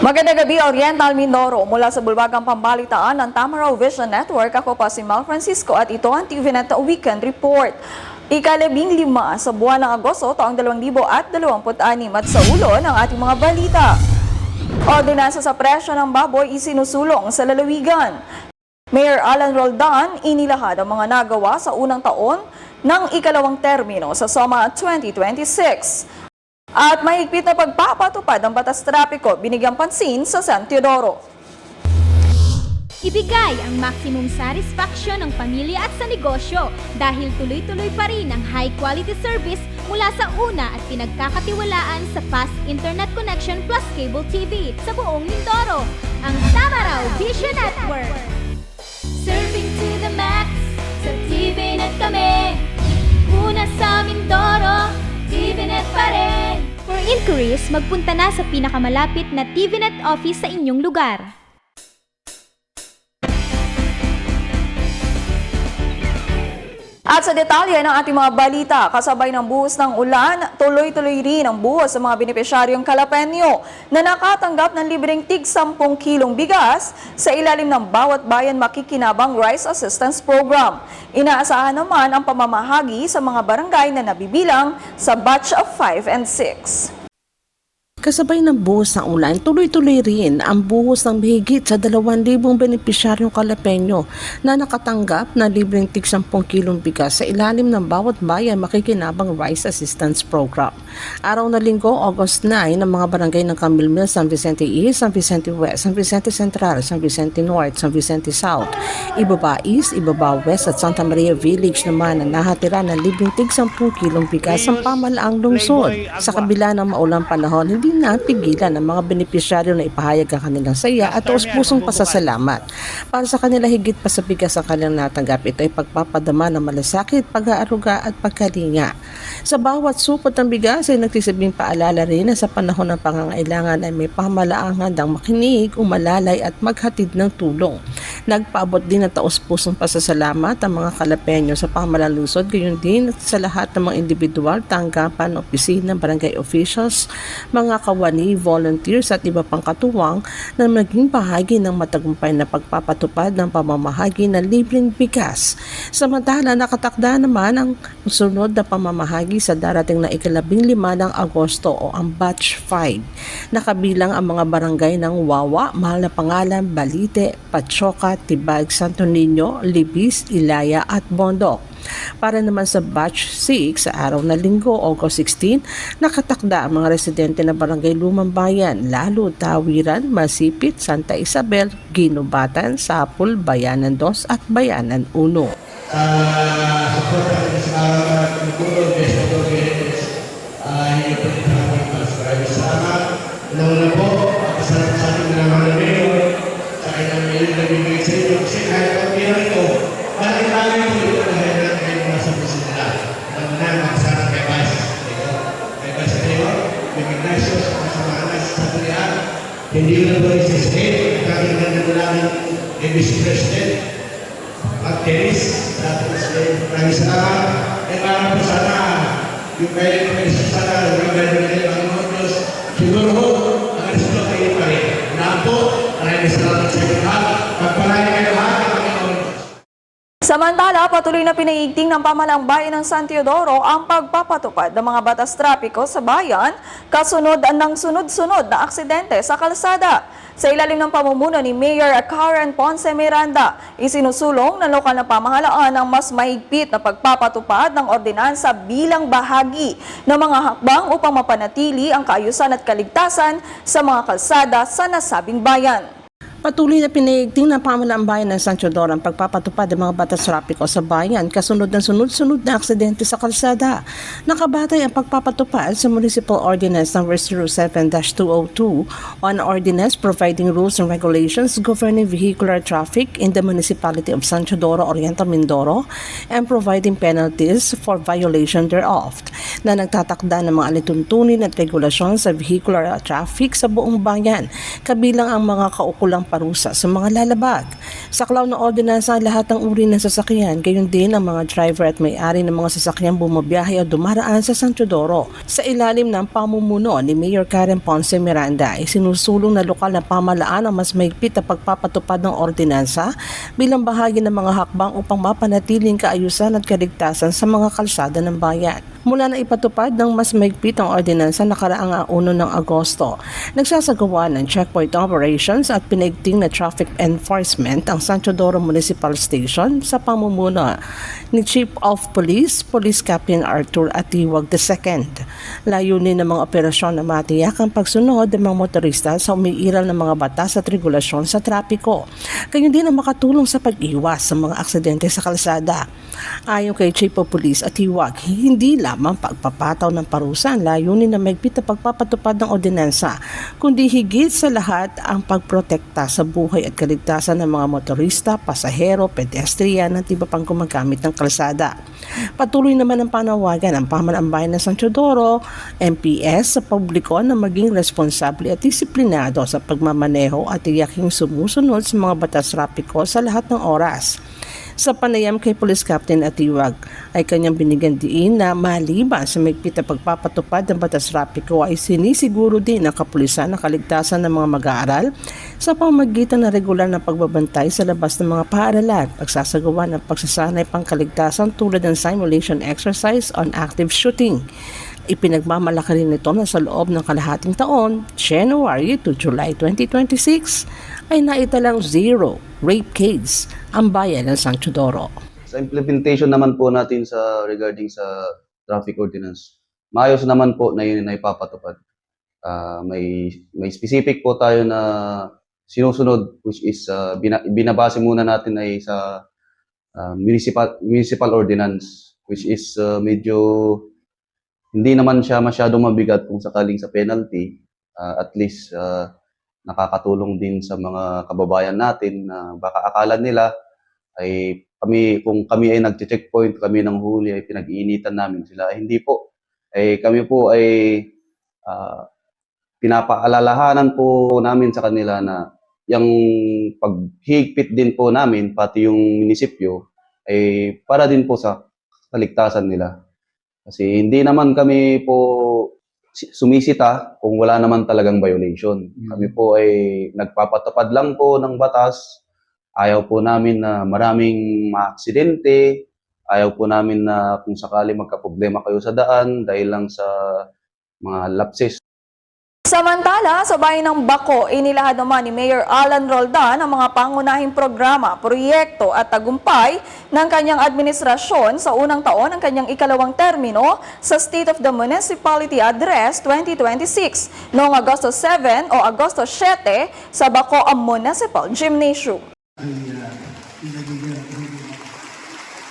Magandang gabi, Oriental Mindoro. Mula sa bulwagang pambalitaan ng Tamaraw Vision Network, ako pa si Mal Francisco at ito ang TVNet Weekend Report. Ika-15 sa buwan ng Agosto taong 2026 at sa ulo ng ating mga balita. Ordinansa sa presyo ng baboy isinusulong sa lalawigan. Mayor Alan Roldan inilahad ang mga nagawa sa unang taon ng ikalawang termino sa SOMA 2026. At mahigpit na pagpapatupad ng batas trapiko binigyang pansin sa San Teodoro. Ibigay ang maximum satisfaction ng pamilya at sa negosyo dahil tuloy-tuloy pa rin ang high-quality service mula sa una at pinagkakatiwalaan sa fast internet connection plus cable TV sa buong Mindoro, ang Tamaraw Vision Network. Serving to the max, sa TVNet kami. Una sa Mindoro, TVNet pa rin. For inquiries, magpunta na sa pinakamalapit na TVNet office sa inyong lugar. At sa detalye ng ating mga balita, kasabay ng buhos ng ulan, tuloy-tuloy rin ang buhos sa mga benepisyaryong Calapeño na nakatanggap ng libreng tig 10 kilong bigas sa ilalim ng Bawat Bayan Makikinabang Rice Assistance Program. Inaasahan naman ang pamamahagi sa mga barangay na nabibilang sa batch of 5 and 6. Kasabay ng buhos ng ulan, tuloy-tuloy rin ang buhos ng mahigit sa 2,000 benepisyaryong Calapeño na nakatanggap ng libreng tig 10 kilong bigas sa ilalim ng Bawat Bayan Makikinabang Rice Assistance Program. Araw na Linggo, August 9, ng mga barangay ng Camilmil, San Vicente East, San Vicente West, San Vicente Central, San Vicente North, San Vicente South, Ibaba East, Ibaba West at Santa Maria Village naman na nahatira ng libreng tig 10 kilong bigas ang pamalaang lungsod. Sa kabila ng maulang panahon, hindi napigilan ng mga benepisyaryo na ipahayag ang kanilang saya at taos-pusong pasasalamat. Para sa kanila higit pa sa bigas ang kanilang natanggap, ito ay pagpapadama ng malasakit, pag-aaruga at pagkalinga. Sa bawat supot ng bigas ay nagtisibing paalala rin na sa panahon ng pangangailangan ay may pamalaang handang makinig, umalalay at maghatid ng tulong. Nagpaabot din ng taos-pusong pasasalamat ang mga Calapeño sa pamahalaan lungsod, gayon din sa lahat ng mga individual, tanggapan, opisina, barangay officials, mga kawani, volunteers at iba pang katuwang na maging bahagi ng matagumpay na pagpapatupad ng pamamahagi ng libreng bigas. Samantala, nakatakda naman ang sunod na pamamahagi sa darating na ika-15 ng Agosto o ang Batch 5. Nakabilang ang mga barangay ng Wawa, Mahal na Pangalan, Balite, Patsoka, Tibag, Santo Niño, Libis, Ilaya at Bondok. Para naman sa Batch 6 sa araw na Linggo, August 16, nakatakda ang mga residente ng Barangay Lumang Bayan, Lalo, Tawiran, Masipit, Santa Isabel, Ginubatan, Sapul, Bayanan 2 at Bayanan 1. Una po, kasama sa ating naman ng mayor, sa kanyang mayor na bibigay sa inyo, kasi kahit ang pira ito, balik-balik po ito dahil na kayo nasa opisina. Una, makasama kay Vice. Kay Vice Mayor, bigyan na siya sa kasamaan na sa Santorian. Hindi ko na po rin sa state, kakinggan na namin kay Vice President, at Dennis, tapos maraming salamat. E para po sana, yung kayo sa sana, yung kayo ang mga Diyos, siguro ho, ang resulta kayo pa rin. Napo, maraming salamat sa inyo lahat. Pagpalain kayo lahat ng Panginoon. Samantala, patuloy na pinaigting ng pamahalaang bayan ng San Teodoro ang pagpapatupad ng mga batas trapiko sa bayan kasunod ng sunod-sunod na aksidente sa kalsada. Sa ilalim ng pamumuno ni Mayor Karen Ponce Miranda, isinusulong ng lokal na pamahalaan ang mas mahigpit na pagpapatupad ng ordinansa bilang bahagi ng mga hakbang upang mapanatili ang kaayusan at kaligtasan sa mga kalsada sa nasabing bayan. Patuloy na pinaigting ng pamahalaang bayan ng San Teodoro ang pagpapatupad ng mga batas trapiko sa bayan kasunod ng sunod-sunod na aksidente sa kalsada. Nakabatay ang pagpapatupad sa Municipal Ordinance No. 07-202 on Ordinance Providing Rules and Regulations Governing Vehicular Traffic in the Municipality of San Teodoro, Oriental Mindoro and providing penalties for violation thereof na nagtatakda ng mga alituntunin at regulasyon sa vehicular traffic sa buong bayan, kabilang ang mga kaukulang parusa sa mga lalabag. Saklaw ng ordinansa ang lahat ng uri ng sasakyan, gayon din ang mga driver at may-ari ng mga sasakyan bumabiyahe o dumaraan sa San Teodoro. Sa ilalim ng pamumuno ni Mayor Karen Ponce Miranda, isinusulong na lokal na pamahalaan ang mas mahigpit na pagpapatupad ng ordinansa bilang bahagi ng mga hakbang upang mapanatiling kaayusan at kaligtasan sa mga kalsada ng bayan. Mula na ipatupad ng mas mahigpit ang ordinansa nakaraang 1 ng Agosto, nagsasagawa ng checkpoint operations at pinaigting na traffic enforcement ang San Teodoro Municipal Station sa pamumuno ni Chief of Police, Police Captain Arthur Atiwag II. Layunin ng mga operasyon na matiyak ang pagsunod ng mga motorista sa umiiral ng mga batas at regulasyon sa trapiko. Gayon din ang makatulong sa pag-iwas sa mga aksidente sa kalsada. Ayon kay Chief of Police Atiwag, hindi lamang pagpapataw ng parusa ang layunin na mahigpit na pagpapatupad ng ordinansa, kundi higit sa lahat ang pagprotekta sa buhay at kaligtasan ng mga motorista, pasahero, pedestrian at iba pang gumagamit ng kalsada. Patuloy naman ang panawagan ng pamahalaan bayan ng San Teodoro, MPS sa publiko na maging responsable at disiplinado sa pagmamaneho at tiyaking sumusunod sa mga batas trapiko sa lahat ng oras. Sa panayam kay Police Captain Atiwag ay kanyang binigyan diin na maliban sa mahigpit na pagpapatupad ng batas trapiko ay sinisiguro din ang kapulisan na kaligtasan ng mga mag-aaral sa pamamagitan ng regular na pagbabantay sa labas ng mga paaralan, pagsasagawa ng pagsasanay pangkaligtasan tulad ng simulation exercise on active shooting. Ipinagmamalaki rin ito na sa loob ng kalahating taon, January to July 2026, ay naitalang 0 rape case ang bayan ng San Teodoro. Sa implementation naman po natin regarding sa traffic ordinance, maayos naman po na yun na ipapatupad. May specific po tayo na sinusunod, which is binabase muna natin ay sa municipal ordinance, which is medyo hindi naman siya masyadong mabigat kung sakaling sa penalty. At least nakakatulong din sa mga kababayan natin na baka akala nila ay kung kami ay nag-checkpoint, kami ng huli ay pinag-iinitan namin sila. Ay hindi po. Kami po ay pinapaalalahanan po namin sa kanila na yung paghigpit din po namin, pati yung munisipyo, ay para din po sa kaligtasan nila. Kasi hindi naman kami po sumisita kung wala naman talagang violation. Kami po ay nagpapatupad lang po ng batas. Ayaw po namin na maraming maaksidente. Ayaw po namin na kung sakali magkaproblema kayo sa daan dahil lang sa mga lapses. Samantala, sa bayan ng Baco, inilahad naman ni Mayor Alan Roldan ang mga pangunahing programa, proyekto at tagumpay ng kanyang administrasyon sa unang taon ng kanyang ikalawang termino sa State of the Municipality Address 2026 noong Agosto 7 o Agosto 7 sa Baco Municipal Gymnasium.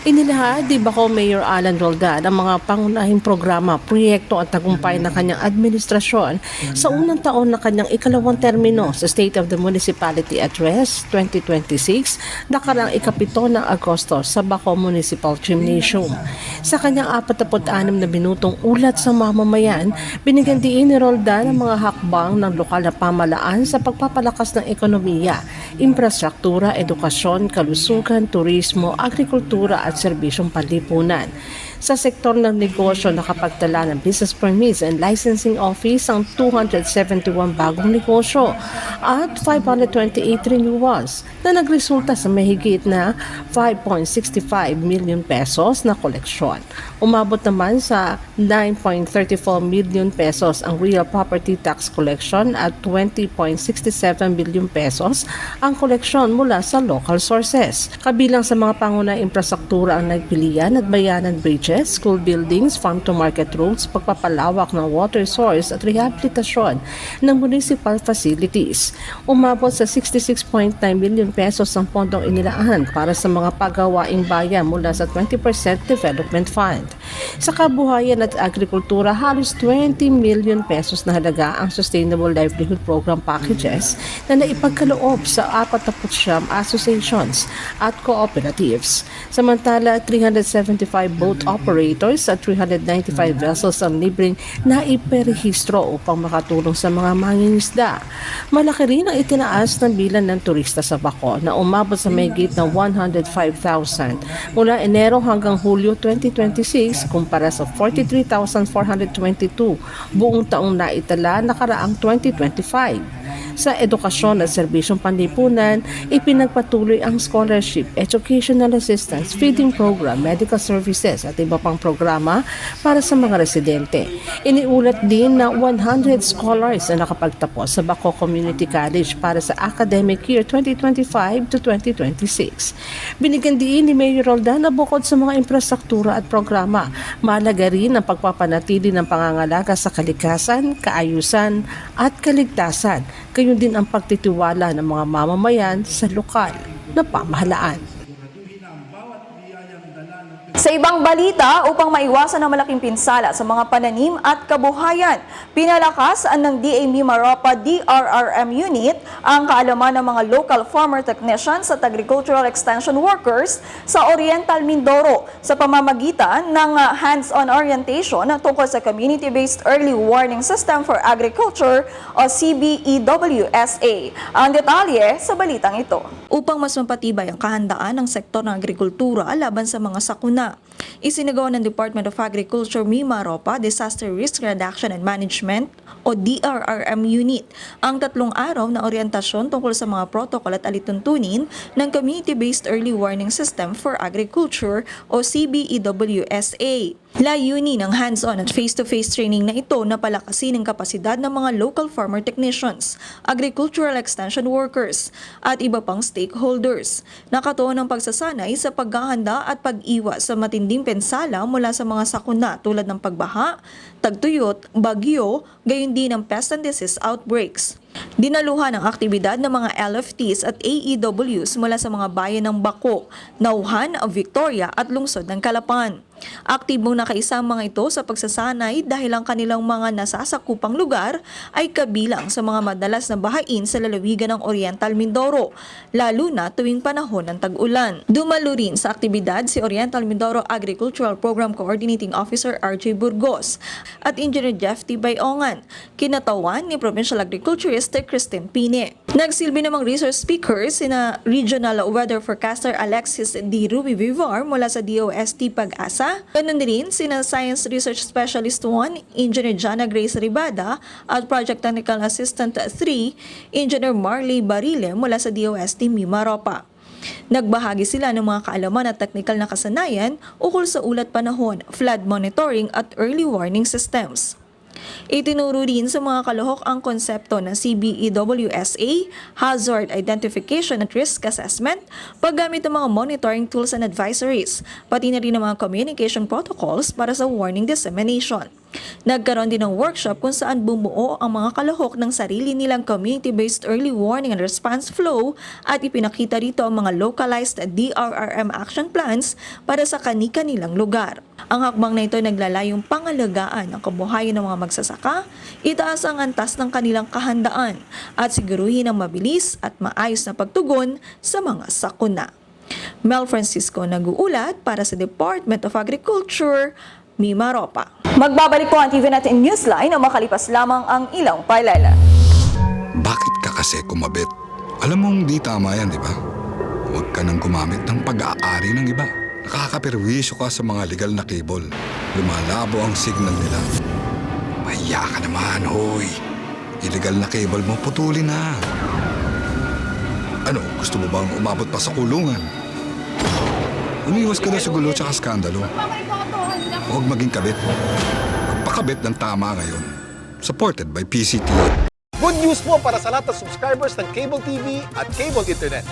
Inilahad ni Baco Mayor Alan Roldan ang mga pangunahing programa, proyekto at tagumpay ng kanyang administrasyon sa unang taon ng kanyang ikalawang termino sa State of the Municipality Address 2026 nakaraang ikapito ng Agosto sa Baco Municipal Gymnasium. Sa kanyang 46 na minutong ulat sa mamamayan, binigyan diin ni Roldan ang mga hakbang ng lokal na pamahalaan sa pagpapalakas ng ekonomiya, infrastruktura, edukasyon, kalusugan, turismo, agrikultura at serbisyong panlipunan. Sa sektor ng negosyo, nakapagtala ng business permits and licensing office ang 271 bagong negosyo at 528 renewals na nagresulta sa mahigit na 5.65 million pesos na koleksyon. Umabot naman sa 9.34 million pesos ang real property tax collection at 20.67 billion pesos ang koleksyon mula sa local sources. Kabilang sa mga pangunahing infrastruktura ang nagpilian at bayanan bridges, school buildings, farm-to-market roads, pagpapalawak ng water source at rehabilitasyon ng municipal facilities. Umabot sa 66.9 million pesos ang pondong inilaan para sa mga pagawaing bayan mula sa 20% Development Fund. Sa kabuhayan at agrikultura, halos 20 million pesos na halaga ang Sustainable Livelihood Program packages na naipagkaloob sa 49 associations at cooperatives. Samantala, 375 boat operators at 395 vessels ang libreng naiperehistro upang makatulong sa mga mangingisda. Malaki rin ang itinaas ng bilang ng turista sa Baco na umabot sa mahigit na 105,000 mula Enero hanggang Hulyo 2026 kumpara sa 43,422 buong taong naitala nakaraang 2025. Sa edukasyon at serbisyong panlipunan, ipinagpatuloy ang scholarship, educational assistance, feeding program, medical services at iba pang programa para sa mga residente. Iniulat din na 100 scholars na nakapagtapos sa Baco Community College para sa academic year 2025 to 2026. Binigyan din ni Mayor Roldan na bukod sa mga infrastruktura at programa, mahalaga rin ang pagpapanatili ng pangangalaga sa kalikasan, kaayusan at kaligtasan, gayon din ang pagtitiwala ng mga mamamayan sa lokal na pamahalaan. Sa ibang balita, upang maiwasan ang malaking pinsala sa mga pananim at kabuhayan, pinalakas ng DA Mimaropa DRRM Unit ang kaalaman ng mga local farmer technicians at agricultural extension workers sa Oriental Mindoro sa pamamagitan ng hands-on orientation tungkol sa Community-Based Early Warning System for Agriculture o CBEWSA. Ang detalye sa balitang ito. Upang mas mapatibay ang kahandaan ng sektor ng agrikultura laban sa mga sakuna, isinagawa ng Department of Agriculture Mimaropa Disaster Risk Reduction and Management o DRRM Unit ang 3 araw na oryentasyon tungkol sa mga protocol at alituntunin ng Community-Based Early Warning System for Agriculture o CBEWSA. Layunin ng hands-on at face-to-face training na ito na palakasin ang kapasidad ng mga local farmer technicians, agricultural extension workers, at iba pang stakeholders. Nakatuon ang pagsasanay sa paghahanda at pag-iwas sa matinding pensala mula sa mga sakuna tulad ng pagbaha, tagtuyot, bagyo, gayon din ang pest and disease outbreaks. Dinaluhan ang aktibidad ng mga LFTs at AEWs mula sa mga bayan ng Baco, Nauhan, Victoria at lungsod ng Calapan. Aktibong nakaisa ang mga ito sa pagsasanay dahil ang kanilang mga nasasakupang lugar ay kabilang sa mga madalas na bahain sa lalawigan ng Oriental Mindoro, lalo na tuwing panahon ng tag-ulan. Dumalo rin sa aktibidad si Oriental Mindoro Agricultural Program Coordinating Officer RJ Burgos at Engineer Jeff T. Bayongan, kinatawan ni Provincial Agriculturist Christine Pine. Nagsilbi namang resource speakers sina Regional Weather Forecaster Alexis D. Ruby Vivar mula sa DOST Pag-asa. Ganun din sina Science Research Specialist 1, Engineer Jana Grace Ribada at Project Technical Assistant 3, Engineer Marley Barile mula sa DOST Mimaropa. Nagbahagi sila ng mga kaalaman at technical na kasanayan ukol sa ulat panahon, flood monitoring at early warning systems. Itinuro rin sa mga kalahok ang konsepto ng CBEWSA, Hazard Identification at Risk Assessment, paggamit ng mga monitoring tools and advisories, pati na rin ng mga communication protocols para sa warning dissemination. Nagkaroon din ng workshop kung saan bumuo ang mga kalahok ng sarili nilang community-based early warning and response flow at ipinakita rito ang mga localized DRRM action plans para sa kani-kanilang lugar. Ang hakbang na ito ay naglalayong pangalagaan ang kabuhayan ng mga magsasaka, itaas ang antas ng kanilang kahandaan at siguruhin ang mabilis at maayos na pagtugon sa mga sakuna. Mel Francisco nag-uulat para sa Department of Agriculture, Mimaropa. Magbabalik po ang TVNet Newsline o makalipas lamang ang ilang paalala. Bakit ka kasi kumabit? Alam mong di tama yan, di ba? Huwag ka nang gumamit ng pag-aari ng iba. Nakakaperwisyo ka sa mga legal na cable. Lumalabo ang signal nila. Mahiya ka naman, hoy. Illegal na cable mo, putulin na. Ano, gusto mo bang umabot pa sa kulungan? Umiwas ka na sa gulo tsaka skandalo. Huwag maging kabit. Magpakabit ng tama ngayon. Supported by PCT. Good news po para sa lahat ng subscribers ng Cable TV at Cable Internet.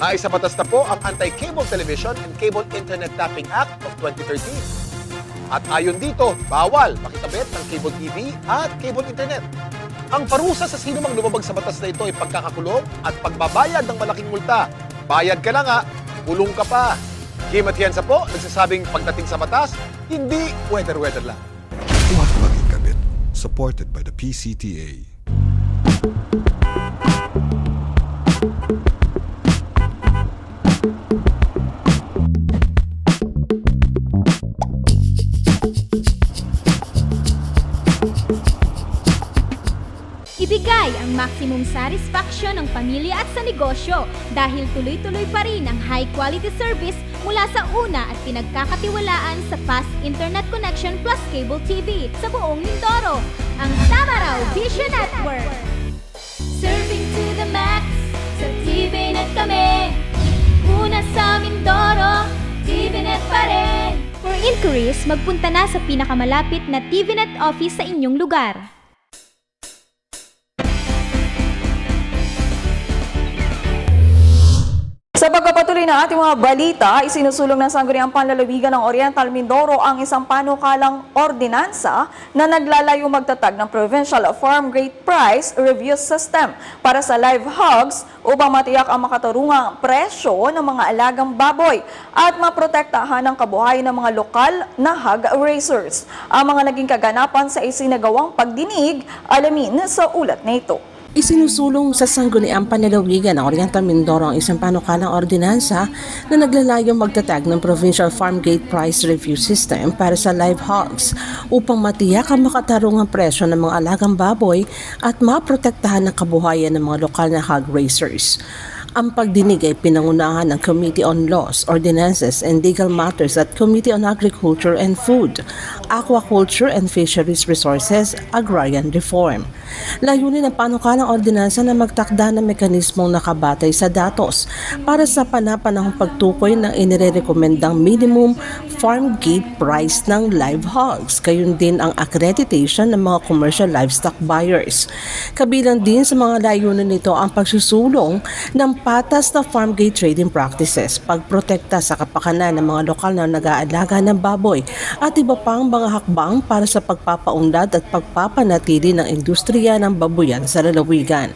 Naisa batas na po ang Anti-Cable Television and Cable Internet Tapping Act of 2013. At ayon dito, bawal makikabit ng Cable TV at Cable Internet. Ang parusa sa sino mang lumabag sa batas na ito ay pagkakakulong at pagbabayad ng malaking multa. Bayad ka na nga, kulong ka pa. Kim Atienza po, nagsasabing pagdating sa batas, hindi weather-weather lang. Huwag maging kabit. Supported by the PCTA. Ibigay ang maximum satisfaction ng pamilya at sa negosyo dahil tuloy-tuloy pa rin ang high-quality service mula sa una at pinagkakatiwalaan sa fast internet connection plus cable TV sa buong Mindoro, ang Tamaraw Vision Network. Serving to the max, sa TVNet kami. Una sa Mindoro, TVNet pa rin. For inquiries, magpunta na sa pinakamalapit na TVNet office sa inyong lugar. Sa pagpapatuloy ng ating mga balita, isinusulong ng Sangguniang Panlalawigan ng Oriental Mindoro ang isang panukalang ordinansa na naglalayong magtatag ng Provincial Farm Gate Price Review System para sa live hogs upang matiyak ang makatarungang presyo ng mga alagang baboy at maprotektahan ang kabuhayan ng mga lokal na hog raisers. Ang mga naging kaganapan sa isinagawang pagdinig, alamin sa ulat na ito. Isinusulong sa Sangguniang Panlalawigan ng Oriental Mindoro ang isang panukalang ordinansa na naglalayong magtatag ng Provincial Farm Gate Price Review System para sa live hogs upang matiyak ang makatarungang presyo ng mga alagang baboy at maprotektahan ang kabuhayan ng mga lokal na hog raisers. Ang pagdinig ay pinangunahan ng Committee on Laws, Ordinances and Legal Matters at Committee on Agriculture and Food, Aquaculture and Fisheries Resources, Agrarian Reform. Layunin ng panukalang ordinansa na magtakda ng mekanismong nakabatay sa datos para sa panapanahong pagtukoy ng inirekomendang minimum farm gate price ng live hogs, gayon din ang accreditation ng mga commercial livestock buyers. Kabilang din sa mga layunin nito ang pagsusulong ng patas na farm gate trading practices, pagprotekta sa kapakanan ng mga lokal na nag-aalaga ng baboy at iba pang mga hakbang para sa pagpapaunlad at pagpapanatili ng industriya ng babuyan sa lalawigan.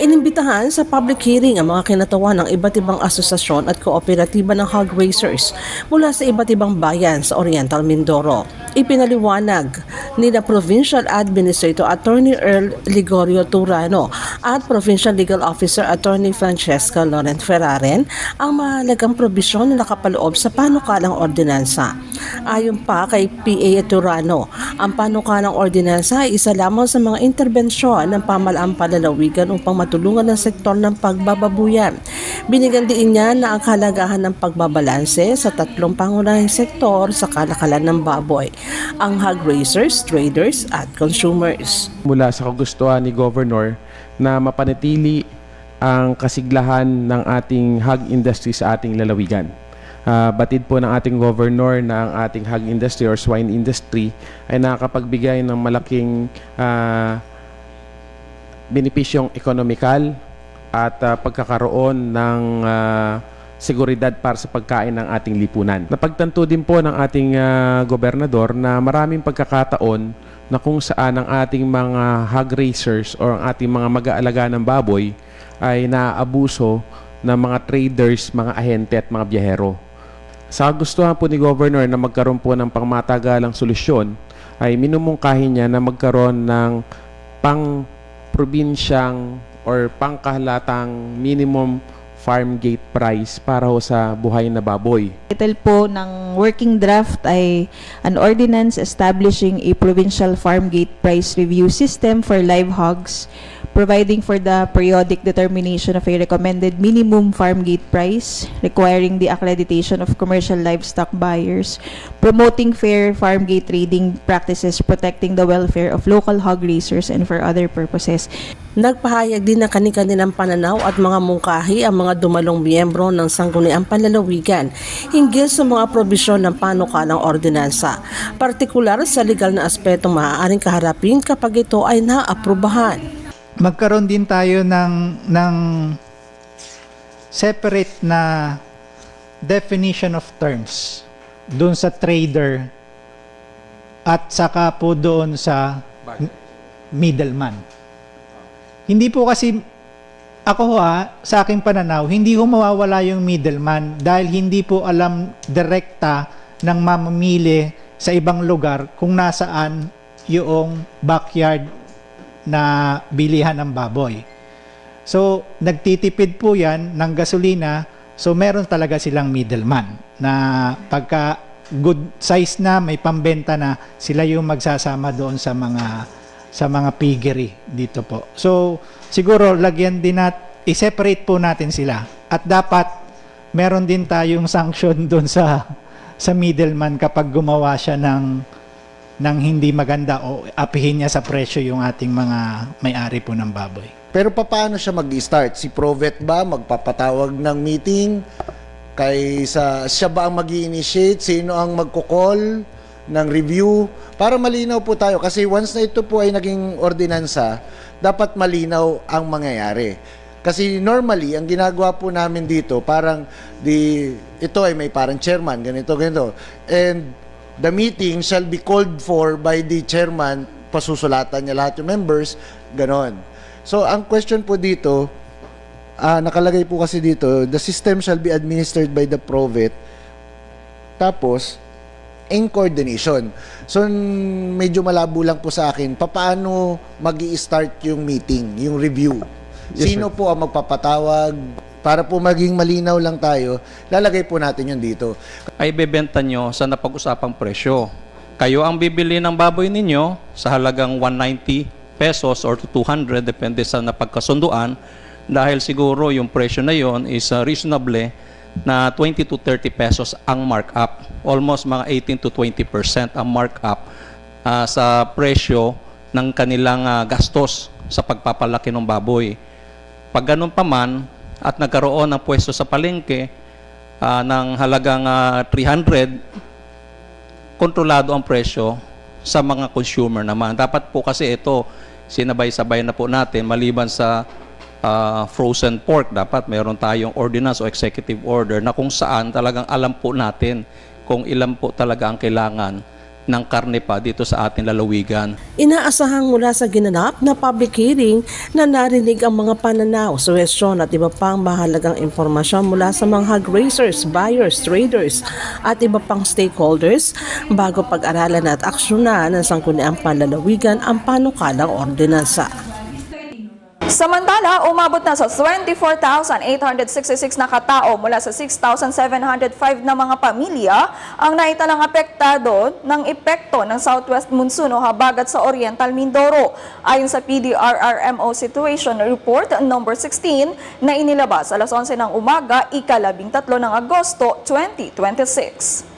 Inimbitahan sa public hearing ang mga kinatawan ng iba't ibang asosasyon at kooperatiba ng hog raisers mula sa iba't ibang bayan sa Oriental Mindoro. Ipinaliwanag ni na Provincial Administrator Attorney Earl Ligorio Turano at Provincial Legal Officer Attorney Francesca Laurent Ferraren ang mahalagang probisyon na nakapaloob sa panukalang ordinansa. Ayon pa kay PA Turano, ang panukalang ordinansa ay isa lamang sa mga interbensyon ng pamalaang panlalawigan upang matulungan ang sektor ng pagbababuyan. Binigyan din niya na ang kahalagahan ng pagbabalanse sa tatlong pangunahing sektor sa kalakalan ng baboy, ang hog raisers, traders at consumers. Mula sa kagustuhan ni Governor na mapanatili ang kasiglahan ng ating hog industry sa ating lalawigan. Batid po ng ating Governor na ang ating hog industry or swine industry ay nakakapagbigay ng malaking benepisyong ekonomikal at pagkakaroon ng seguridad para sa pagkain ng ating lipunan. Napagtanto din po ng ating gobernador na maraming pagkakataon na kung saan ang ating mga hog raisers o ang ating mga mag-aalaga ng baboy ay naaabuso ng mga traders, mga ahente at mga biyahero. Sa gustuhan po ni Governor na magkaroon po ng pangmatagalang solusyon ay minumungkahi niya na magkaroon ng pang-probinsyang or pangkahalatang minimum farm gate price para ho sa buhay na baboy. Title po ng working draft ay an ordinance establishing a provincial farm gate price review system for live hogs, providing for the periodic determination of a recommended minimum farm gate price, requiring the accreditation of commercial livestock buyers, promoting fair farm gate trading practices, protecting the welfare of local hog raisers, and for other purposes. Nagpahayag din ng kani-kanilang pananaw at mga mungkahi ang mga dumalong miyembro ng Sangguniang Panlalawigan hinggil sa mga probisyon ng panukalang ordinansa, partikular sa legal na aspetong maaaring kaharapin kapag ito ay naaprubahan. Magkaroon din tayo ng separate na definition of terms doon sa trader at saka po doon sa middleman. Hindi po kasi Ako sa aking pananaw, hindi ho mawawala yung middleman dahil hindi po alam direkta ng mamamili sa ibang lugar kung nasaan yung backyard na bilihan ng baboy. So, nagtitipid po yan ng gasolina, so meron talaga silang middleman na pagka good size na, may pambenta na, sila yung magsasama doon sa mga piggery dito po. So, siguro lagyan din i-separate po natin sila. At dapat meron din tayong sanction doon sa middleman kapag gumawa siya ng hindi maganda o apihin niya sa presyo yung ating mga may-ari po ng baboy. Pero paano siya mag-start? Si Provet ba magpapatawag ng meeting? Siya ba ang mag-i-initiate? Sino ang magko-call ng review? Para malinaw po tayo. Kasi once na ito po ay naging ordinansa, dapat malinaw ang mangyayari. Kasi normally, ang ginagawa po namin dito, parang ito ay may parang chairman, ganito. And the meeting shall be called for by the chairman, pasusulatan niya lahat yung members, ganon. So, ang question po dito, nakalagay po kasi dito, the system shall be administered by the Provet, tapos, in coordination. So, medyo malabo lang po sa akin, paano mag-i-start yung meeting, yung review? Yes, Sino po ang magpapatawag? Para po maging malinaw lang tayo, lalagay po natin yun dito. Ay bebenta nyo sa napag-usapang presyo. Kayo ang bibili ng baboy ninyo sa halagang 190 pesos or 200, depende sa napagkasunduan, dahil siguro yung presyo na yon is reasonable na 20 to 30 pesos ang markup. Almost mga 18 to 20% ang markup sa presyo ng kanilang gastos sa pagpapalaki ng baboy. Pag ganun pa man, at nagkaroon ng pwesto sa palengke ng halagang 300, kontrolado ang presyo sa mga consumer naman. Dapat po kasi ito, sinabay-sabay na po natin, maliban sa frozen pork, dapat meron tayong ordinance o executive order na kung saan talagang alam po natin kung ilan po talaga ang kailangan ng karne pa dito sa ating lalawigan. Inaasahang mula sa ginanap na public hearing na narinig ang mga pananaw, suhestyon at iba pang mahalagang impormasyon mula sa mga hog raisers, buyers, traders at iba pang stakeholders bago pag-aralan at aksyonan ng Sangguniang Panlalawigan ang panukalang ordinansa. Samantala, umabot na sa 24,866 na katao mula sa 6,705 na mga pamilya ang naitalang apektado ng epekto ng southwest monsoon o habagat sa Oriental Mindoro. Ayon sa PDRRMO Situation Report number 16 na inilabas alas 11 ng umaga, ika-13 ng Agosto 2026.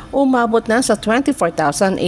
Umabot na sa 24,866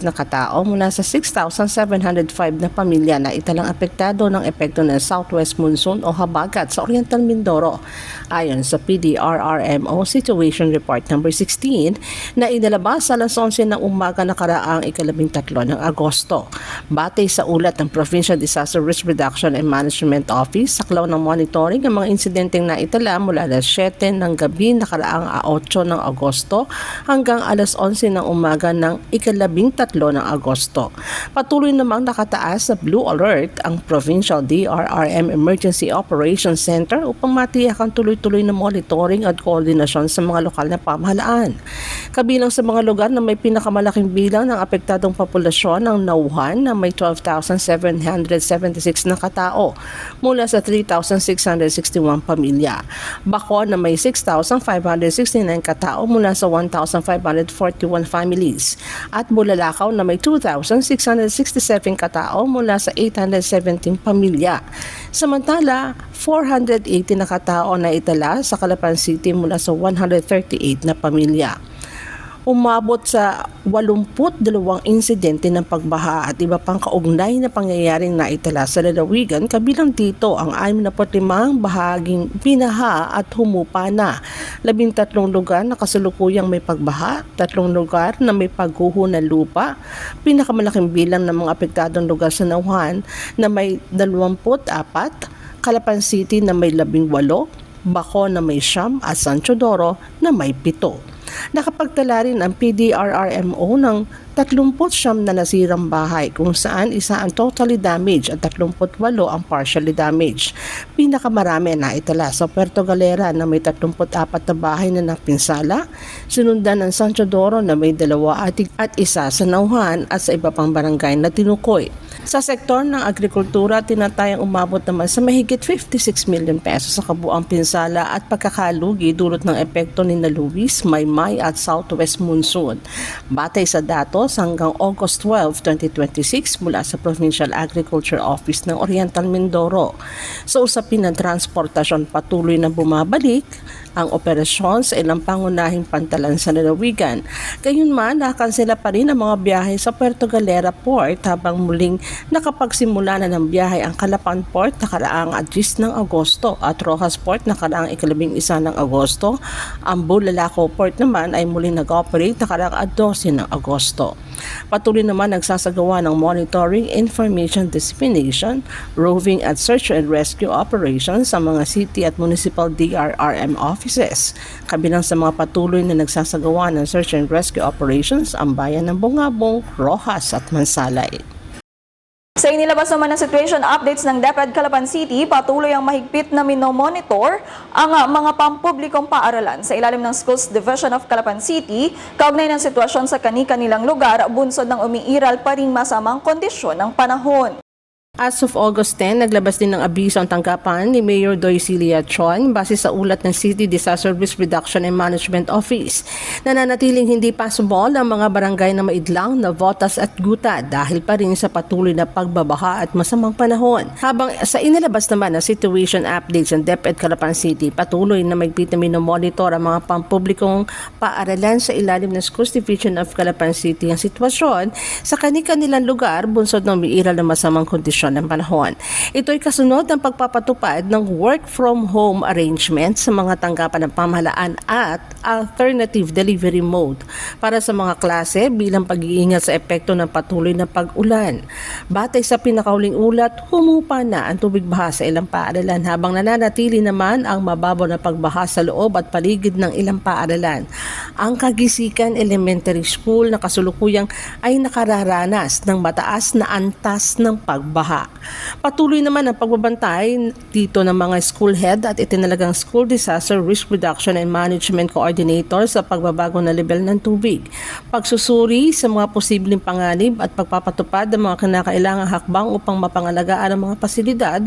na katao mula sa 6,705 na pamilya na italang apektado ng epekto ng southwest monsoon o habagat sa Oriental Mindoro. Ayon sa PDRRMO Situation Report number 16 na inilabas sa alas 11 ng umaga na karaang ika-13 ng Agosto. Batay sa ulat ng Provincial Disaster Risk Reduction and Management Office, saklaw ng monitoring ang mga insidenteng naitala mula alas 7 ng gabi na karaang 8 ng Agosto hanggang alas 11 ng umaga ng ika-13 ng Agosto. Patuloy namang nakataas sa Blue Alert ang Provincial DRRM Emergency Operations Center upang matiyak ang tuloy-tuloy na monitoring at koordinasyon sa mga lokal na pamahalaan. Kabilang sa mga lugar na may pinakamalaking bilang ng apektadong populasyon ng Nauhan na may 12,776 na katao mula sa 3,661 pamilya. Bako na may 6,569 katao mula sa 1,541 families at Bulalakaw na may 2,667 katao mula sa 817 pamilya. Samantala, 480 na katao na itala sa Calapan City mula sa 138 na pamilya. Umabot sa 82 insidente ng pagbaha at iba pang kaugnay na pangyayaring naitala sa lalawigan, kabilang dito ang 65 bahaging binaha at humupa na, 13 lugar na kasalukuyang may pagbaha, 3 lugar na may pagguho ng lupa, pinakamalaking bilang ng mga apektadong lugar sa Nauhan na may 24, Calapan City na may 18, Bako na may 9 at San Teodoro na may 7. Nakapagtala rin ang PDRRMO ng 39 na nasirang bahay kung saan isa ang totally damaged at 38 ang partially damaged. Pinakamarami na itala sa Puerto Galera na may 34 na bahay na napinsala, sinundan ng San Teodoro na may 2 at isa sa Nauhan at sa iba pang barangay na tinukoy. Sa sektor ng agrikultura, tinatayang umabot naman sa mahigit 56 million pesos sa kabuang pinsala at pagkakalugi dulot ng epekto ni Luis, Maymay at Southwest Monsoon. Batay sa datos hanggang August 12, 2026 mula sa Provincial Agriculture Office ng Oriental Mindoro. Sa usapin ng transportasyon, patuloy na bumabalik ang operasyon sa ilang pangunahing pantalan sa lalawigan. Gayunman, nakansela pa rin ang mga biyahe sa Puerto Galera Port habang muling nakapagsimula na ng biyahe ang Calapan Port nakaraang 10 ng Agosto at Rojas Port nakaraang 11 ng Agosto. Ang Bulalaco Port naman ay muling nag-operate nakaraang 12 ng Agosto. Patuloy naman nagsasagawa ng monitoring, information dissemination, roving at search and rescue operations sa mga city at municipal DRRM offices. Kabilang sa mga patuloy na nagsasagawa ng search and rescue operations ang bayan ng Bungabong, Rojas at Mansalay. Sa inilabas naman ng situation updates ng DepEd Calapan City, patuloy ang mahigpit na minomonitor ang mga pampublikong paaralan sa ilalim ng Schools Division of Calapan City, kaugnay ng sitwasyon sa kani-kanilang lugar, bunsod ng umiiral pa ring masamang kondisyon ng panahon. As of August 10, naglabas din ng abiso ang tanggapan ni Mayor Doicilia Chon base sa ulat ng City Disaster Risk Reduction and Management Office. Nananatiling hindi possible ang mga barangay na maidlang na Votas at Guta dahil pa rin sa patuloy na pagbabaha at masamang panahon. Habang sa inilabas naman na situation updates ng DepEd Calapan City, patuloy na mahigpit na minomonitor ang mga pampublikong paaralan sa ilalim ng Schools Division of Calapan City ang sitwasyon sa kani-kanilang lugar bunsod ng umiiral na masamang kondisyon ng panahon. Ito ay kasunod ng pagpapatupad ng work from home arrangement sa mga tanggapan ng pamahalaan at alternative delivery mode para sa mga klase bilang pag-iingat sa epekto ng patuloy na pag-ulan. Batay sa pinakauling ulat, humupa na ang tubig baha sa ilang paaralan habang nananatili naman ang mababaw na pagbaha sa loob at paligid ng ilang paaralan. Ang Kagisikan Elementary School na kasulukuyang ay nakararanas ng mataas na antas ng pagbaha. Patuloy naman ang pagbabantay dito ng mga school head at itinalagang School Disaster Risk Reduction and Management Coordinator sa pagbabago na level ng tubig, pagsusuri sa mga posibleng panganib at pagpapatupad ng mga kinakailangang hakbang upang mapangalagaan ang mga pasilidad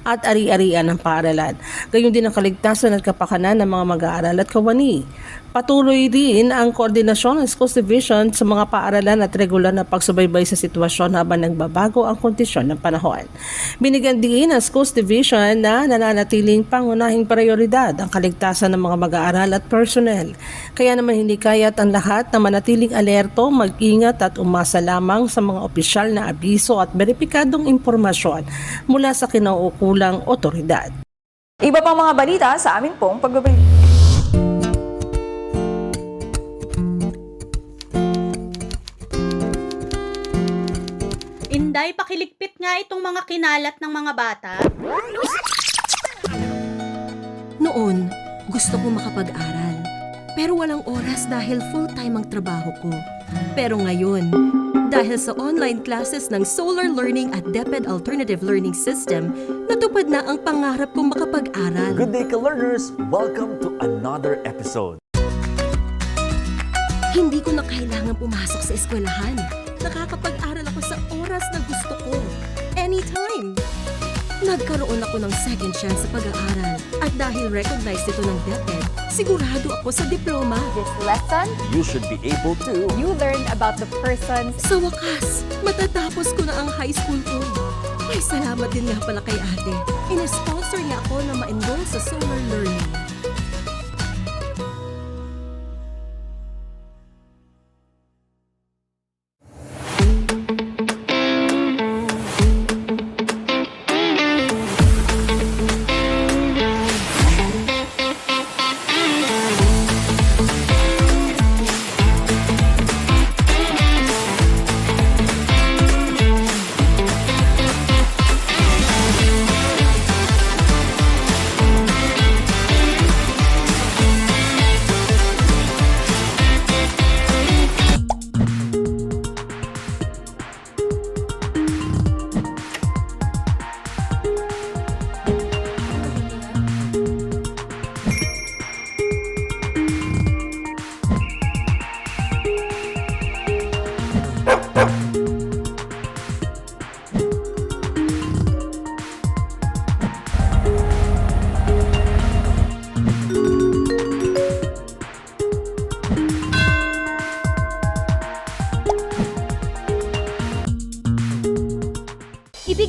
at ari-arian ng paaralan. Gayon din ang kaligtasan at kapakanan ng mga mag-aaral at kawani. Patuloy din ang koordinasyon ng Schools Division sa mga paaralan at regular na pagsubaybay sa sitwasyon habang nagbabago ang kondisyon ng panahon. Binigyan din ng Schools Division na nananatiling pangunahing prioridad ang kaligtasan ng mga mag-aaral at personnel. Kaya naman hindi kaya't ang lahat na manatiling alerto, mag-ingat at umasa lamang sa mga opisyal na abiso at beripikadong impormasyon mula sa kinauukulang otoridad. Iba pang mga balita sa amin pong pagbabalik. Inday, pakiligpit nga itong mga kinalat ng mga bata. Noon, gusto ko makapag-aral. Pero walang oras dahil full-time ang trabaho ko. Pero ngayon, dahil sa online classes ng Solar Learning at DepEd Alternative Learning System, natupad na ang pangarap kong makapag-aral. Good day, ka-learners! Welcome to another episode. Hindi ko na kailangan pumasok sa eskwelahan. Nakakapag-aral ako sa oras na gusto ko. Anytime! Nagkaroon ako ng second chance sa pag-aaral. At dahil recognized ito ng DepEd, sigurado ako sa diploma. This lesson, You should be able to. you learned about the persons. Sa wakas, matatapos ko na ang high school ko. Ay, salamat din nga pala kay ate. Ina-sponsor niya ako na ma-enroll sa Solar Learning.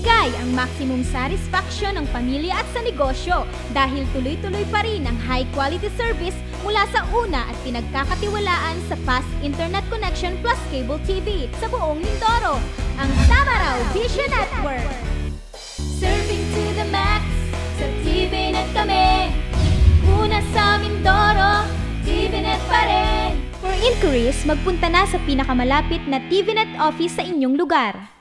Ibibigay ang maximum satisfaction ng pamilya at sa negosyo dahil tuloy-tuloy pa rin ang high-quality service mula sa una at pinagkakatiwalaan sa fast internet connection plus cable TV sa buong Mindoro, ang Tamaraw Vision Network. Serving to the max, sa TVNet kami. Una sa Mindoro, TVNet pa rin. For inquiries, magpunta na sa pinakamalapit na TVNet office sa inyong lugar.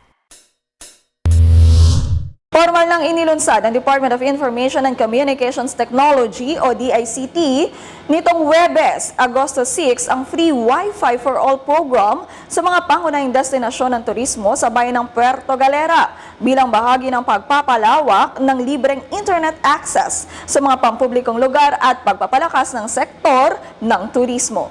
Formal nang inilunsad ng Department of Information and Communications Technology o DICT nitong Huwebes, Agosto 6 ang Free Wi-Fi for All program sa mga pangunahing destinasyon ng turismo sa bayan ng Puerto Galera bilang bahagi ng pagpapalawak ng libreng internet access sa mga pampublikong lugar at pagpapalakas ng sektor ng turismo.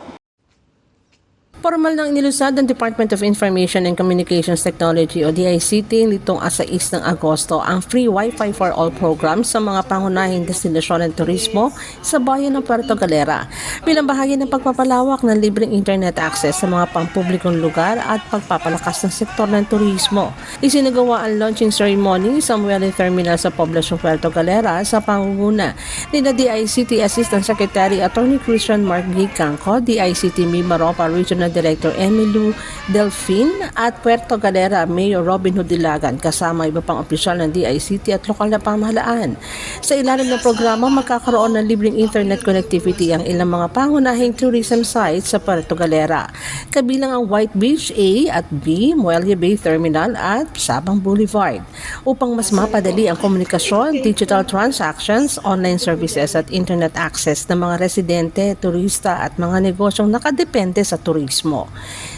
Formal nang inilunsad ng Department of Information and Communications Technology o DICT nitong 6 ng Agosto ang Free Wi-Fi for All program sa mga pangunahing destinasyon ng turismo sa bayan ng Puerto Galera bilang bahagi ng pagpapalawak ng libreng internet access sa mga pampublikong lugar at pagpapalakas ng sektor ng turismo. Isinagawa ang launching ceremony sa Muelle Terminal sa poblasyong Puerto Galera sa pangunguna ni DICT Assistant Secretary Attorney Christian Mark Gicangco, DICT Mimaropa Regional Director Emilu Delfin at Puerto Galera Mayor Robin Hood Dilagan kasama iba pang opisyal ng DICT at lokal na pamahalaan. Sa ilalim ng programa, magkakaroon ng libreng internet connectivity ang ilang mga pangunahing tourism sites sa Puerto Galera, kabilang ang White Beach A at B, Muelle Bay Terminal at Sabang Boulevard, upang mas mapadali ang komunikasyon, digital transactions, online services at internet access ng mga residente, turista at mga negosyong nakadepende sa turismo.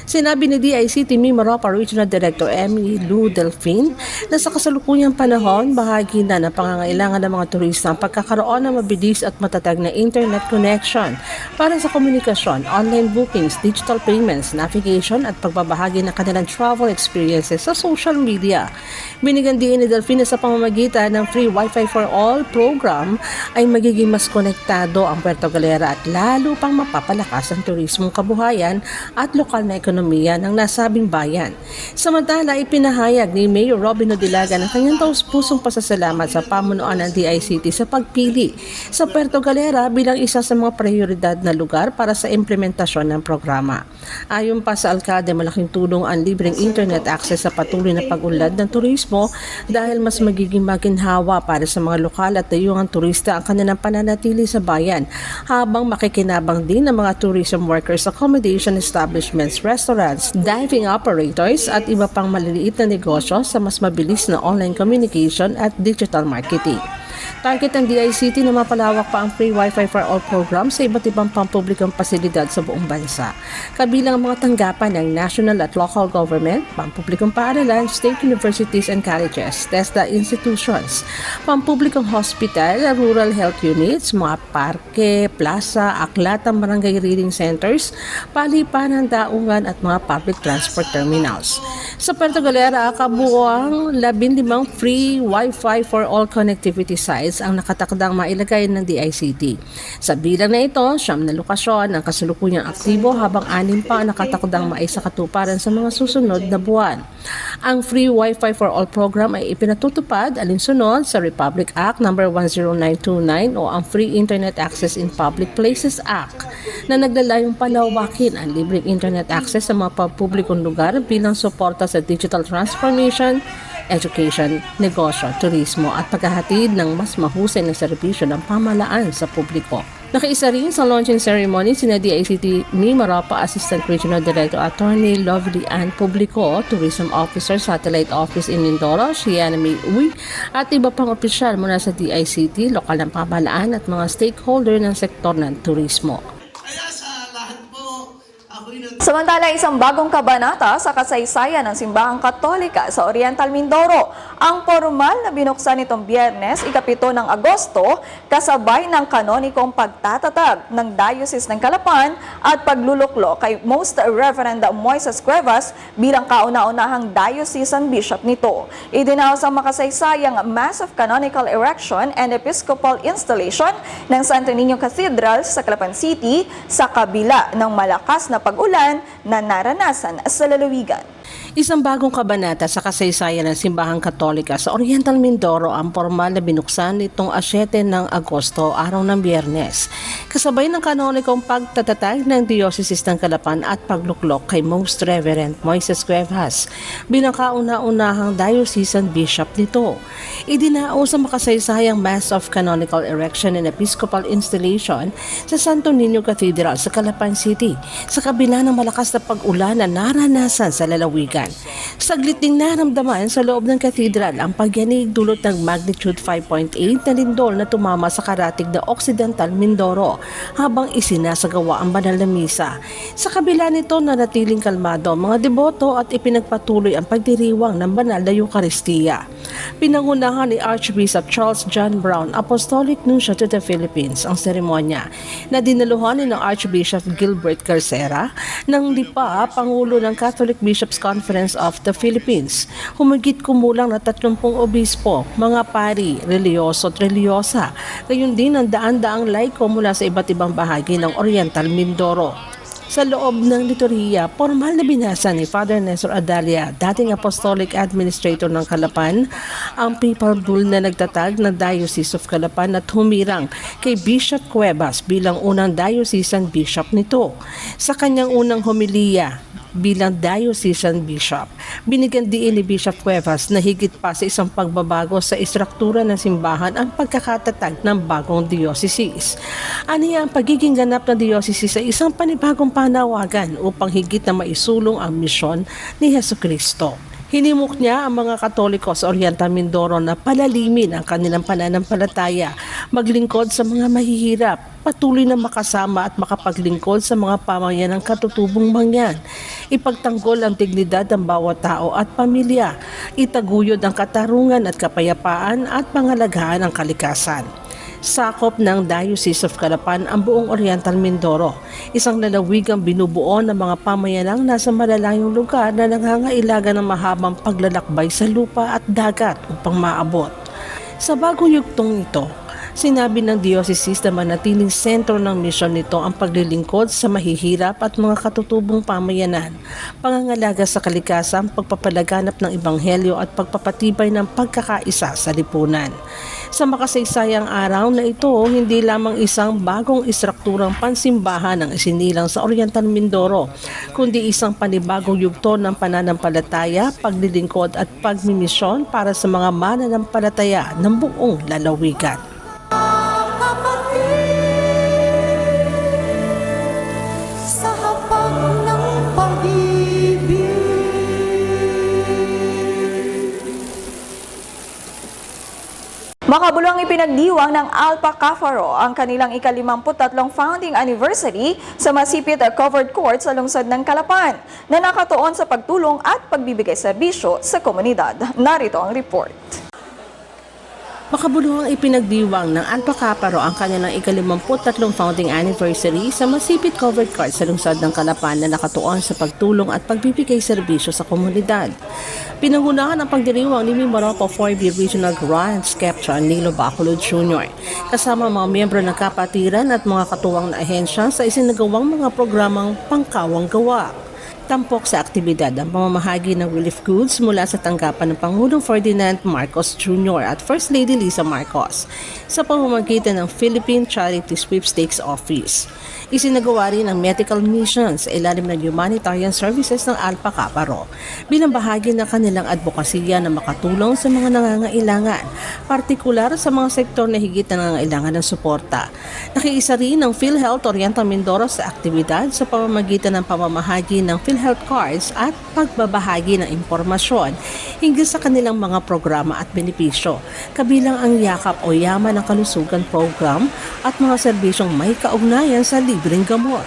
Sinabi ni DICT Mimaropa Regional Director Emilu Delfin na sa kasalukuyang panahon, bahagi na ng pangangailangan ng mga turista ang pagkakaroon ng mabilis at matatag na internet connection para sa komunikasyon, online bookings, digital payments, navigation at pagbabahagi ng kanilang travel experiences sa social media. Binigyan din ni Delfin na sa pamamagitan ng Free Wi-Fi for All program ay magiging mas konektado ang Puerto Galera at lalo pang mapapalakas ang turismong kabuhayan at lokal na ekonomiya ng nasabing bayan. Samantala, ipinahayag ni Mayor Robin Hood Dilagan ang kanyang taus-pusong pasasalamat sa pamunuan ng DICT sa pagpili sa Puerto Galera bilang isa sa mga prioridad na lugar para sa implementasyon ng programa. Ayon pa sa alkalde, malaking tulong ang libreng internet access sa patuloy na pag-unlad ng turismo dahil mas magiging maginhawa para sa mga lokal at dayuhang turista ang kanilang pananatili sa bayan habang makikinabang din ng mga tourism workers, accommodation establishments, restaurants, diving operators at iba pang maliliit na negosyo sa mas mabilis na online communication at digital marketing. Target ng DICT na mapalawak pa ang Free Wi-Fi for All program sa iba't ibang pampublikong pasilidad sa buong bansa. Kabilang ang mga tanggapan ng national at local government, pampublikong paaralan, state universities and colleges, TESDA institutions, pampublikong hospital, rural health units, mga parke, plaza, aklatang barangay reading centers, palipanan, daungan at mga public transport terminals. Sa Puerto Galera, kabuoang 15 Free Wi-Fi for All connectivity sites ang nakatakdang mailagay ng DICT. Sa bilang na ito, 9 na lokasyon ang kasalukuyang aktibo habang 6 pa ang nakatakdang maisakatuparan sa mga susunod na buwan. Ang Free Wi-Fi for All program ay ipinatutupad alinsunod sa Republic Act No. 10929 o ang Free Internet Access in Public Places Act na naglalayong palawakin ang libreng internet access sa mga pampublikong lugar bilang suporta sa digital transformation, education, negosyo, turismo at paghahatid ng mas mahusay na serbisyo ng pamahalaan sa publiko. Nakaisa rin sa launching ceremony sina DICT Mimaropa Assistant Regional Director Attorney Lovely Ann Publico, Tourism Officer Satellite Office in Mindoro, Shiana May Uy, at iba pang opisyal mula sa DICT, lokal ng pamahalaan at mga stakeholder ng sektor ng turismo. Samantala, isang bagong kabanata sa kasaysayan ng Simbahang Katolika sa Oriental Mindoro ang formal na binuksan nitong Biyernes, ika-7 ng Agosto, kasabay ng kanonikong pagtatatag ng Diocese ng Calapan at pagluluklo kay Most Reverend Moises Cuevas bilang kauna-unahang diocesan bishop nito. Idinaos ang makasaysayang Massive Canonical Erection and Episcopal Installation ng Santo Niño Cathedral sa Calapan City sa kabila ng malakas na pag-ulan na naranasan sa lalawigan. Isang bagong kabanata sa kasaysayan ng Simbahang Katolika sa Oriental Mindoro ang formal na binuksan nitong 7 ng Agosto, araw ng Biyernes. Kasabay ng kanonikong pagtatatag ng Diocese ng Calapan at pagluklok kay Most Reverend Moises Cuevas, bilang kauna-unahang diocesan bishop nito. Idinao sa makasaysayang Mass of Canonical Erection and Episcopal Installation sa Santo Niño Cathedral sa Calapan City, sa kabila ng malakas na pag-ulan na naranasan sa lalawigan. Saglit ding naramdaman sa loob ng katedral ang pagyanig dulot ng magnitude 5.8 na lindol na tumama sa karatig na Occidental Mindoro habang isinasagawa ang banal na misa. Sa kabila nito, nanatiling kalmado ang mga deboto at ipinagpatuloy ang pagdiriwang ng banal na Eucharistia. Pinangunahan ni Archbishop Charles John Brown, Apostolic Nuncio to the Philippines, ang seremonya na dinaluhan ng Archbishop Gilbert Carcera ng Lipa, Pangulo ng Catholic Bishops Conference of the Philippines. Humigit kumulang na 30 obispo, mga pari, reliyoso at reliyosa, gayon din ang daan-daang laiko mula sa iba't ibang bahagi ng Oriental Mindoro. Sa loob ng liturhiya, formal na binasa ni Father Nestor Adalia, dating Apostolic Administrator ng Calapan, ang papal bull na nagtatag ng Diocese of Calapan at humirang kay Bishop Cuevas bilang unang diocesan bishop nito. Sa kanyang unang homilya bilang diocesan bishop, binigyan diin ni Bishop Cuevas na higit pa sa isang pagbabago sa istruktura ng simbahan ang pagkakatatag ng bagong diocese. Aniya ang pagiging ganap ng diocese sa isang panibagong panawagan upang higit na maisulong ang misyon ni Jesucristo. Hinimok niya ang mga Katoliko sa Oriental Mindoro na palalimin ang kanilang pananampalataya, maglingkod sa mga mahihirap, patuloy na makasama at makapaglingkod sa mga pamayan ng katutubong mangyan, ipagtanggol ang dignidad ng bawat tao at pamilya, itaguyod ang katarungan at kapayapaan at pangalagaan ang kalikasan. Sakop ng Diocese of Calapan ang buong Oriental Mindoro, isang lalawigang binubuo ng mga pamayanang nasa malalayong lugar na nangangailangan ng mahabang paglalakbay sa lupa at dagat upang maabot. Sa bagong yugtong ito, sinabi ng diocese na manatiling sentro ng misyon nito ang paglilingkod sa mahihirap at mga katutubong pamayanan, pangangalaga sa kalikasan, pagpapalaganap ng ebanghelyo at pagpapatibay ng pagkakaisa sa lipunan. Sa makasaysayang araw na ito, hindi lamang isang bagong istrukturang pansimbahan ang isinilang sa Oriental Mindoro, kundi isang panibagong yugto ng pananampalataya, paglilingkod at pagmimisyon para sa mga mananampalataya ng buong lalawigan. Makabuluhang ipinagdiwang ng Alpha Cafaro ang kanilang ika-53 founding anniversary sa masipit covered court sa lungsod ng Calapan na nakatuon sa pagtulong at pagbibigay serbisyo sa komunidad. Narito ang report. Makabuluhang ipinagdiwang ng Alpha Cafaro ang kanilang ika-53 founding anniversary sa masipit covered court sa lungsod ng Calapan na nakatuon sa pagtulong at pagbibigay serbisyo sa komunidad. Pinangunahan ang pagdiriwang ni Mimoropo 4B Regional Grants Capture Nilo Bacolod Jr. kasama mga miyembro ng kapatiran at mga katuwang na ahensya sa isinagawang mga programang pangkawang gawa. Tampok sa aktibidad ang pamamahagi ng relief goods mula sa tanggapan ng Pangulong Ferdinand Marcos Jr. at First Lady Lisa Marcos sa pamamagitan ng Philippine Charity Sweepstakes Office. Isinagawa rin ang medical mission sa ilalim ng humanitarian services ng Alpha Cafaro bilang bahagi ng kanilang advokasya na makatulong sa mga nangangailangan, partikular sa mga sektor na higit na nangangailangan ng suporta. Nakiisa rin ang PhilHealth Oriental Mindoro sa aktibidad sa pamamagitan ng pamamahagi ng PhilHealth cards at pagbabahagi ng impormasyon hinggil sa kanilang mga programa at benepisyo, kabilang ang Yakap o Yaman ng Kalusugan Program at mga serbisyong may kaugnayan sa libreng gamot.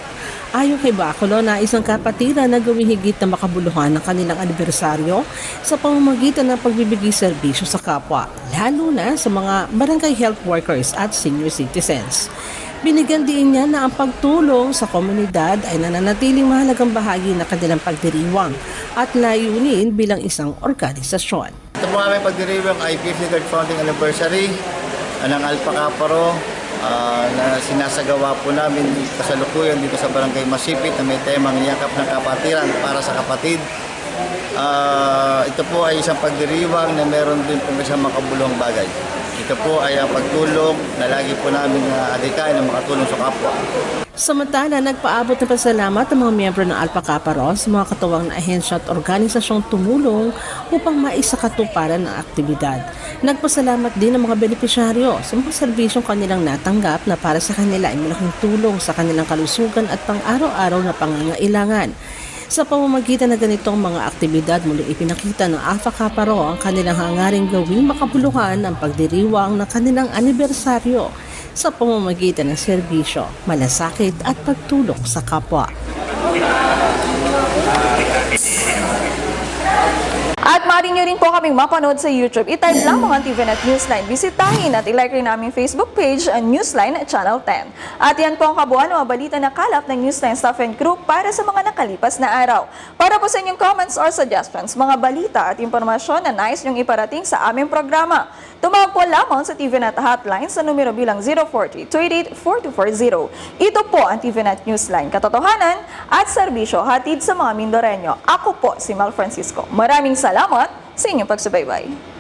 Ayon kay Bacolod, na isang kapatiran na gawing higit na makabuluhan ng kanilang anibersaryo sa pamamagitan ng pagbibigay serbisyo sa kapwa, lalo na sa mga barangay health workers at senior citizens. Binigyan din niya na ang pagtulong sa komunidad ay nananatiling mahalagang bahagi ng kanilang pagdiriwang at layunin bilang isang organisasyon. Ito po aming pagdiriwang ay 53rd founding anniversary ng Alpha Cafaro na sinasagawa po namin kasalukuyan dito sa Barangay Masipit na may temang yakap ng kapatiran para sa kapatid. ito po ay isang pagdiriwang na meron din po isang makabuluhang bagay. Ito po ay ang pagtulong na lagi po namin adikain na makatulong sa kapwa. Samantala, nagpaabot ng pasalamat ang mga miyembro ng Alpha Kappa Rho sa mga katuwang na ahensya at organisasyong tumulong upang maisakatuparan ang aktibidad. Nagpasalamat din ang mga benepisyaryo sa mga serbisyong kanilang natanggap na para sa kanila ay malaking tulong sa kanilang kalusugan at pang-araw-araw na pangangailangan. Sa pamamagitan ng ganitong mga aktibidad, muli ipinakita ng Alpha Kappa Rho ang kanilang hangaring gawing makabuluhan ang pagdiriwang ng kanilang anibersaryo sa pamamagitan ng serbisyo, malasakit at pagtulong sa kapwa. At maaari nyo rin po kaming mapanood sa YouTube. I-type lang mga TVNet Newsline. Bisitahin at ilike rin namin Facebook page ang Newsline Channel 10. At yan po ang kabuuan ng mga balita na kalap ng Newsline staff and crew para sa mga nakalipas na araw. Para po sa inyong comments or suggestions, mga balita at impormasyon na nais nyong iparating sa aming programa, tumawag po lamang sa TVNet hotline sa numero bilang 040-288-4240. Ito po ang TVNet Newsline, katotohanan at serbisyo hatid sa mga Mindoreño. Ako po si Mel Francisco. Maraming salamat sa inyong pagsubaybay.